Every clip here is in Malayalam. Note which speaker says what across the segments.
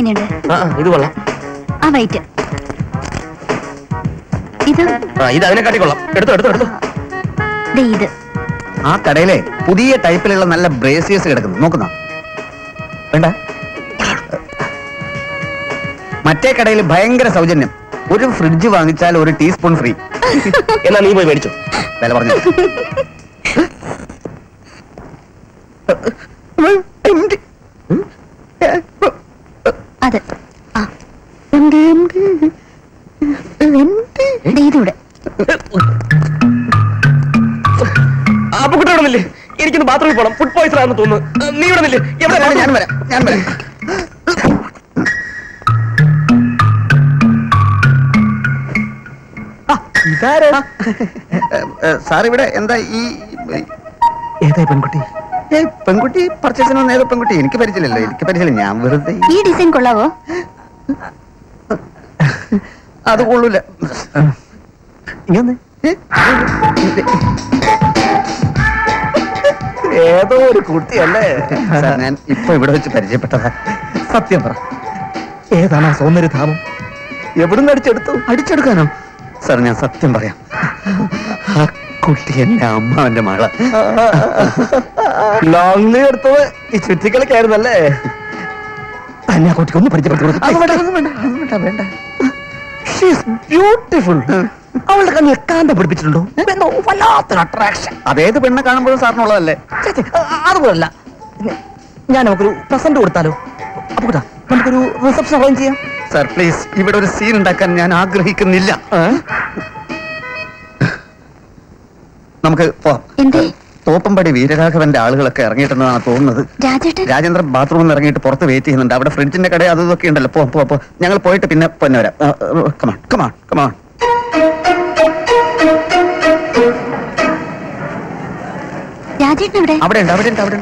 Speaker 1: ഇതെങ്ങനെയുണ്ട്?
Speaker 2: ഇത് കൊള്ളാം.
Speaker 1: ആ വൈറ്റ് ഇത്
Speaker 2: അതിനെക്കാട്ടി കൊള്ളാം. എടുത്തു.
Speaker 1: ഇത്
Speaker 3: ആ കടയിലെ പുതിയ ടൈപ്പിലുള്ള നല്ല ബ്രേസിയേഴ്സ് കിടക്കുന്നു, നോക്കുന്നോ? വേണ്ട. മറ്റേ കടയിൽ ഭയങ്കര സൗജന്യം, ഒരു ഫ്രിഡ്ജ് വാങ്ങിച്ചാൽ ഒരു ടീസ്പൂൺ ഫ്രീ.
Speaker 2: എന്നാ നീ പോയി മേടിച്ചു.
Speaker 3: വില പറഞ്ഞു.
Speaker 1: അതെ ഇതൂടെ
Speaker 2: അപ്പൊ കുട്ടി ഇവിടുന്നില്ലേ? എനിക്കൊന്ന് ബാത്റൂമിൽ പോകണം. ഫുഡ് പോയിസൺ ആണെന്ന് തോന്നുന്നു. നീ ഇവിടുന്നില്ലേ?
Speaker 3: ഞാൻ വരാം. സാർ ഇവിടെ എന്താ ഈ ഏതായി പെൺകുട്ടി? പെൺകുട്ടി പർച്ചേസിന് വന്ന ഏതോ പെൺകുട്ടി. എനിക്ക് പരിചയമില്ലല്ലോ. ഞാൻ വെറുതെ
Speaker 1: ഈ ഡിസൈൻ കൊള്ളാവോ?
Speaker 3: അത് കൊള്ളൂല.
Speaker 2: ഏതോ ഒരു കുട്ടിയല്ലേ?
Speaker 3: ഞാൻ ഇപ്പൊ ഇവിടെ വെച്ച് പരിചയപ്പെട്ടതാ.
Speaker 2: സത്യം പറ, ഏതാണ് ആ സൗന്ദര്യധാമം? എവിടുന്ന്
Speaker 3: അടിച്ചെടുക്കാനോ? സാർ ഞാൻ സത്യം പറയാം, ആ കുട്ടി എന്റെ അമ്മാവന്റെ മകള.
Speaker 2: ലോങ് എടുത്തത് ഈ ചുറ്റിക്കളിക്കായിരുന്നല്ലേ? തന്നെ ആ കുട്ടിക്ക് ഒന്ന് പരിചയപ്പെടുത്തി.
Speaker 3: വേണ്ട.
Speaker 2: ബ്യൂട്ടിഫുൾ. അവളുടെ കണ്ണിൽ കാന്തം പിടിപ്പിച്ചിട്ടുണ്ടോ? വല്ലാത്തൊരു അട്രാക്ഷൻ.
Speaker 3: അതേത് പെണ്ണെ കാണുമ്പോഴും സാറിനുള്ളതല്ലേ?
Speaker 2: അതുപോലല്ല, ഞാൻ നമുക്കൊരു പ്രസന്റ് കൊടുത്താലോ? അപ്പൊ കൂട്ടാ നമുക്കൊരു റിസപ്ഷൻ അറേഞ്ച് ചെയ്യാം.
Speaker 3: സാർ പ്ലീസ്, ഇവിടെ ഒരു സീൻ ഉണ്ടാക്കാൻ ഞാൻ ആഗ്രഹിക്കുന്നില്ല. നമുക്ക് തോപ്പമ്പടി വീരരാഘവന്റെ ആളുകളൊക്കെ ഇറങ്ങിയിട്ടുണ്ടെന്നാണ് തോന്നുന്നത്. രാജേന്ദ്രൻ ബാത്റൂമിൽ നിന്ന് ഇറങ്ങിയിട്ട് പുറത്ത് വെയിറ്റ് ചെയ്യുന്നുണ്ട്. അവിടെ ഫ്രിഡ്ജിന്റെ കട അതൊക്കെ ഉണ്ടല്ലോ. പോ ഞങ്ങൾ പോയിട്ട് പിന്നെ വരാം. കമാൺ. അവിടെ ഉണ്ട്.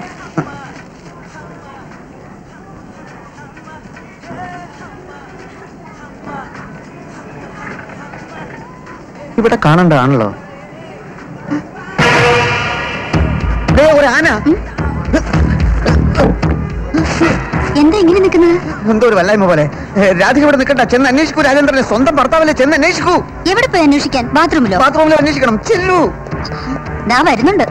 Speaker 3: ഇവിടെ കാണണ്ടാണല്ലോ. ഒരു ആന
Speaker 1: എന്താ ഇങ്ങനെ നിൽക്കുന്നത്?
Speaker 3: എന്തോ ഒരു വല്ലായ്മ പോലെ. രാധിക ഇവിടെ നിൽക്കണ്ട, ചെന്ന് അന്വേഷിക്കൂ. രാജേന്ദ്രനെ സ്വന്തം ഭർത്താവല്ലേ, ചെന്ന് അന്വേഷിക്കൂ.
Speaker 1: എവിടെ പോയി അന്വേഷിക്കാൻ? ബാത്റൂമിലോ
Speaker 3: അന്വേഷിക്കണം. ചെല്ലു.
Speaker 1: ഞാൻ വരുന്നുണ്ട്.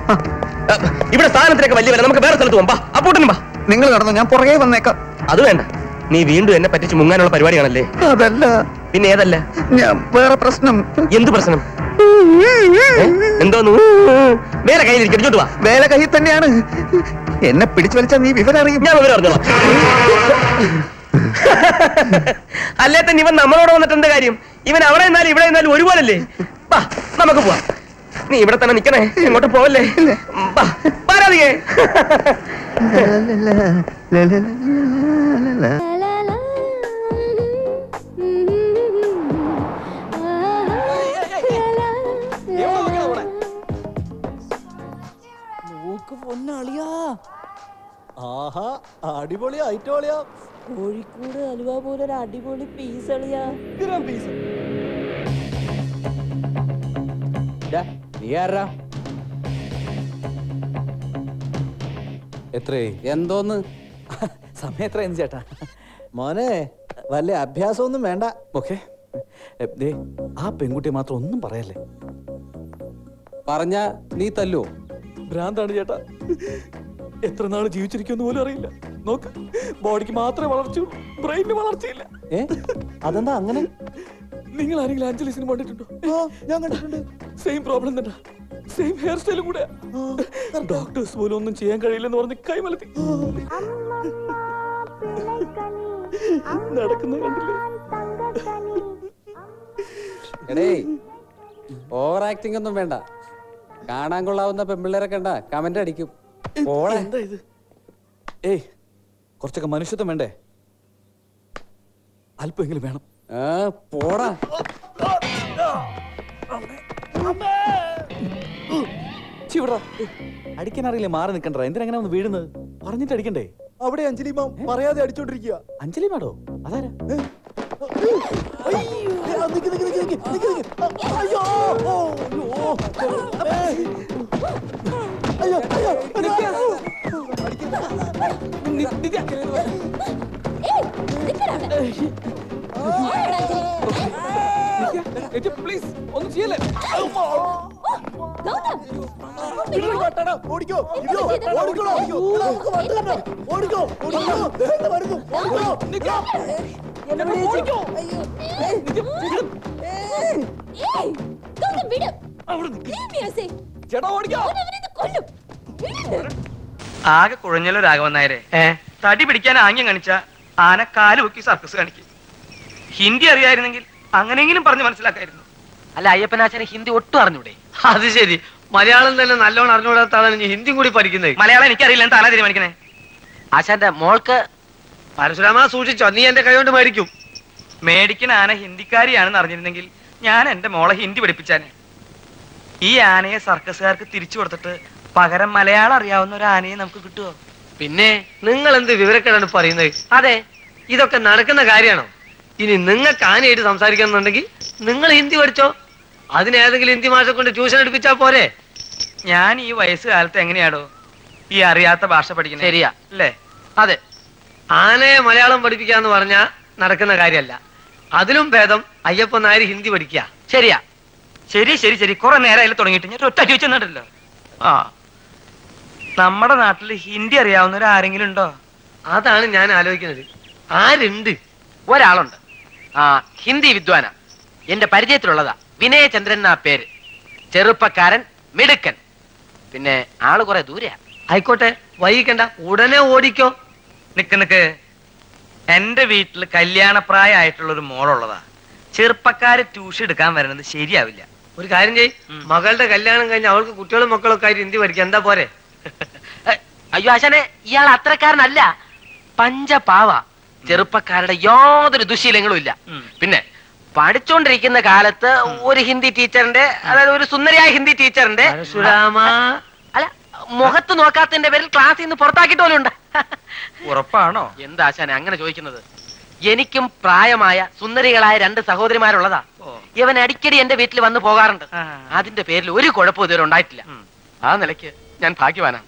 Speaker 2: ഇവിടെ സ്ഥാനത്തിനൊക്കെ വലിയ വില. നമുക്ക് വേറെ സ്ഥലത്ത് പോകാം. അപ്പോട്ടും
Speaker 3: നിങ്ങൾ നടന്നു, ഞാൻ പുറകെ വന്നേക്കാം.
Speaker 2: അത് വേണ്ട, നീ വീണ്ടും എന്നെ പറ്റിച്ച് മുങ്ങാനുള്ള പരിപാടിയാണല്ലേ?
Speaker 3: അതല്ല.
Speaker 2: പിന്നെ ഏതല്ല?
Speaker 3: ഞാൻ വേറെ പ്രശ്നം.
Speaker 2: എന്ത് പ്രശ്നം? എന്തോന്നു? വേറെ കയ്യിലിരിക്കും. ഇങ്ങോട്ട് വാ.
Speaker 3: വേല കയ്യിൽ തന്നെയാണ്. എന്നെ പിടിച്ചു വലിച്ചാൽ നീ വിവരം അറിയും.
Speaker 2: ഞാൻ വിവരം അറിഞ്ഞോളാം. അല്ലേ തന്നെ ഇവൻ നമ്മളോട് വന്നിട്ട് എന്താ കാര്യം? ഇവൻ അവിടെ നിന്നാലും ഇവിടെ നിന്നാലും ഒരുപോലല്ലേ? വാ, നമുക്ക് പോവാം. നീ ഇവിടെ തന്നെ നിക്കണേ, എങ്ങോട്ട് പോവല്ലേ? പാരാതികേ.
Speaker 4: ആഹാ, അടിപൊളി ഐറ്റോളിയാ. കോഴിക്കോട് അലുവ പോലെ ഒരു അടിപൊളി പീസ് അളിയാ. പീസ് നീ ആരാ? എത്രേ? എന്തോന്ന് സമയം എത്രയെന്ന് ചേട്ടാ? മോനെ വല്ല അഭ്യാസമൊന്നും വേണ്ട. ഓക്കെ, ആ പെൺകുട്ടിയെ മാത്രം ഒന്നും പറയല്ലേ. പറഞ്ഞ നീ തല്ലോ. ഭ്രാന്താണ് ചേട്ടാ. എത്ര നാള് ജീവിച്ചിരിക്കുമെന്ന് പോലും അറിയില്ല. നോക്ക്, ബോഡിക്ക് മാത്രമേ വളർച്ചയുള്ളൂ, ബ്രെയിനിന് വളർച്ചയില്ല. അതെന്താ അങ്ങനെ? നിങ്ങൾ ആരെങ്കിലും അഞ്ജലി സിനിമ കണ്ടിട്ടുണ്ടോ? ഞാൻ കണ്ടിട്ടുണ്ട്. സെയിം പ്രോബ്ലം തന്നെ, സെയിം ഹെയർ സ്റ്റൈലും കൂടെ. ഡോക്ടേഴ്സ് പോലും ഒന്നും ചെയ്യാൻ കഴിയില്ലെന്ന് പറഞ്ഞ് കൈമലത്തി നടക്കുന്ന കണ്ടില്ലേ? എടേ, ഓവർ ആക്ടിംഗ് ഒന്നും വേണ്ട. കാണാൻ കൊള്ളാവുന്ന പെൺപിള്ളേരെ കണ്ട കമന്റ് അടിക്കും. എന്താ ഇത്? ഏയ്, കുറച്ചൊക്കെ മനുഷ്യത്വം വേണ്ടേ? അല്പമെങ്കിലും വേണം. പോടാ. അടിക്കാൻ അറിയില്ല, മാറി നിൽക്കണ്ട. എന്തിനാ ഒന്ന് വീഴുന്നത്? പറഞ്ഞിട്ട് അടിക്കണ്ടേ? അവിടെ അഞ്ജലി മാം പറയാതെ അടിച്ചോണ്ടിരിക്കുക. അഞ്ജലി മാഡോ? അതാരാ? പ്ലീസ് ഒന്നും ചെയ്യല്ലേ.
Speaker 2: ആകെ കുഴഞ്ഞല്ലോ രാഘവൻ നായരെ. തടി പിടിക്കാൻ ആംഗ്യം കാണിച്ച ആന കാല് പൊക്കി സർക്കസ് കാണിക്കും. ഹിന്ദി അറിയായിരുന്നെങ്കിൽ അങ്ങനെയെങ്കിലും പറഞ്ഞ് മനസ്സിലാക്കായിരുന്നു.
Speaker 5: അല്ല അയ്യപ്പനാശാന് ഹിന്ദി ഒട്ടും അറിഞ്ഞൂടെ? അത് ശരി, മലയാളം തന്നെ നല്ലോണം അറിഞ്ഞൂടാത്താണ് ഹിന്ദി കൂടി പഠിക്കുന്നത്.
Speaker 2: മലയാളം എനിക്കറിയില്ല, എന്താ തീരുമാനിക്കണേ?
Speaker 5: ആശാന്റെ മോൾക്ക്
Speaker 2: പരശുരാമ സൂക്ഷിച്ചോ, നീ എന്റെ കൈ കൊണ്ട് മേടിക്കും. മേടിക്കുന്ന ആന ഹിന്ദിക്കാരിയാണെന്ന് അറിഞ്ഞിരുന്നെങ്കിൽ ഞാൻ എന്റെ മോളെ ഹിന്ദി പഠിപ്പിച്ചാനെ. ഈ ആനയെ സർക്കസുകാർക്ക് തിരിച്ചു കൊടുത്തിട്ട് പകരം മലയാളം അറിയാവുന്ന ഒരു ആനയെ നമുക്ക് കിട്ടുമോ?
Speaker 5: പിന്നെ നിങ്ങൾ എന്ത് വിവരക്കേടാണ് പറയുന്നത്? അതെ, ഇതൊക്കെ നടക്കുന്ന കാര്യമാണോ? ഇനി നിങ്ങൾക്ക് ആനയായിട്ട് സംസാരിക്കണമെന്നുണ്ടെങ്കിൽ നിങ്ങൾ ഹിന്ദി പഠിച്ചോ. അതിനേതെങ്കിലും ഹിന്ദി മാഷെ കൊണ്ട് ട്യൂഷൻ എടുപ്പിച്ചാ പോരെ.
Speaker 2: ഞാൻ ഈ വയസ്സുകാലത്ത് എങ്ങനെയാടോ ഈ അറിയാത്ത ഭാഷ പഠിക്കുന്നത്?
Speaker 5: ശരിയാ
Speaker 2: അല്ലേ?
Speaker 5: അതെ, ആനയെ മലയാളം പഠിപ്പിക്കാന്ന് പറഞ്ഞാ നടക്കുന്ന കാര്യമല്ല. അതിലും ഭേദം അയ്യപ്പൻ നായർ ഹിന്ദി പഠിക്കുക. ശരിയാ?
Speaker 2: ശരി ശരി ശരി, കുറെ നേരം തുടങ്ങിയിട്ട് ഞാൻ ഒറ്റ അടി വെച്ചെന്നിട്ടല്ലോ. ആ, നമ്മുടെ നാട്ടിൽ ഹിന്ദി അറിയാവുന്നവർ ആരെങ്കിലും ഉണ്ടോ?
Speaker 5: അതാണ് ഞാൻ ആലോചിക്കുന്നത്. ആരുണ്ട്? ഒരാളുണ്ട്, ഹിന്ദി വിദ്വാന, എന്റെ പരിചയത്തിലുള്ളതാ. വിനയചന്ദ്രൻ എന്നാ പേര്. ചെറുപ്പക്കാരൻ, മിടുക്കൻ. പിന്നെ ആള് കുറെ ദൂരെയാ. ആയിക്കോട്ടെ, വൈകിക്കണ്ട, ഉടനെ ഓടിക്കോ.
Speaker 2: നിക്ക്, എന്റെ വീട്ടിൽ കല്യാണപ്രായമായിട്ടുള്ള ഒരു മോളുള്ളതാ. ചെറുപ്പക്കാര് ട്യൂഷൻ എടുക്കാൻ വരുന്നത് ശരിയാവില്ല.
Speaker 5: ഒരു കാര്യം ചെയ്, മകളുടെ കല്യാണം കഴിഞ്ഞ് അവൾക്ക് കുട്ടികളും മക്കളൊക്കെ ആയിട്ട് ഹിന്ദി പഠിക്കാം. എന്താ പോരെ? അയ്യോ ആശാനെ, ഇയാൾ അത്രക്കാരനല്ല, പഞ്ചപാവ. ചെറുപ്പക്കാരുടെ യാതൊരു ദുശീലങ്ങളും ഇല്ല. പിന്നെ പഠിച്ചോണ്ടിരിക്കുന്ന കാലത്ത് ഒരു ഹിന്ദി ടീച്ചറിന്റെ, അതായത് ഒരു സുന്ദരിയായ ഹിന്ദി ടീച്ചറിന്റെ അല്ല, മുഖത്ത് നോക്കാത്തതിന്റെ പേരിൽ ക്ലാസ്സിൽ നിന്ന് പുറത്താക്കിയിട്ട് പോലും ഉണ്ട്.
Speaker 2: ഉറപ്പാണോ?
Speaker 5: എന്താ ആശാനെ അങ്ങനെ ചോദിക്കുന്നത്? എനിക്കും പ്രായമായ സുന്ദരികളായ 2 സഹോദരിമാരുള്ളതാ. ഇവൻ അടിക്കടി എന്റെ വീട്ടിൽ വന്ന് പോകാറുണ്ട്. അതിന്റെ പേരിൽ ഒരു കുഴപ്പം ഇതുവരെ ഉണ്ടായിട്ടില്ല. ആ നിലയ്ക്ക് ഞാൻ ഭാഗ്യവാനാണ്.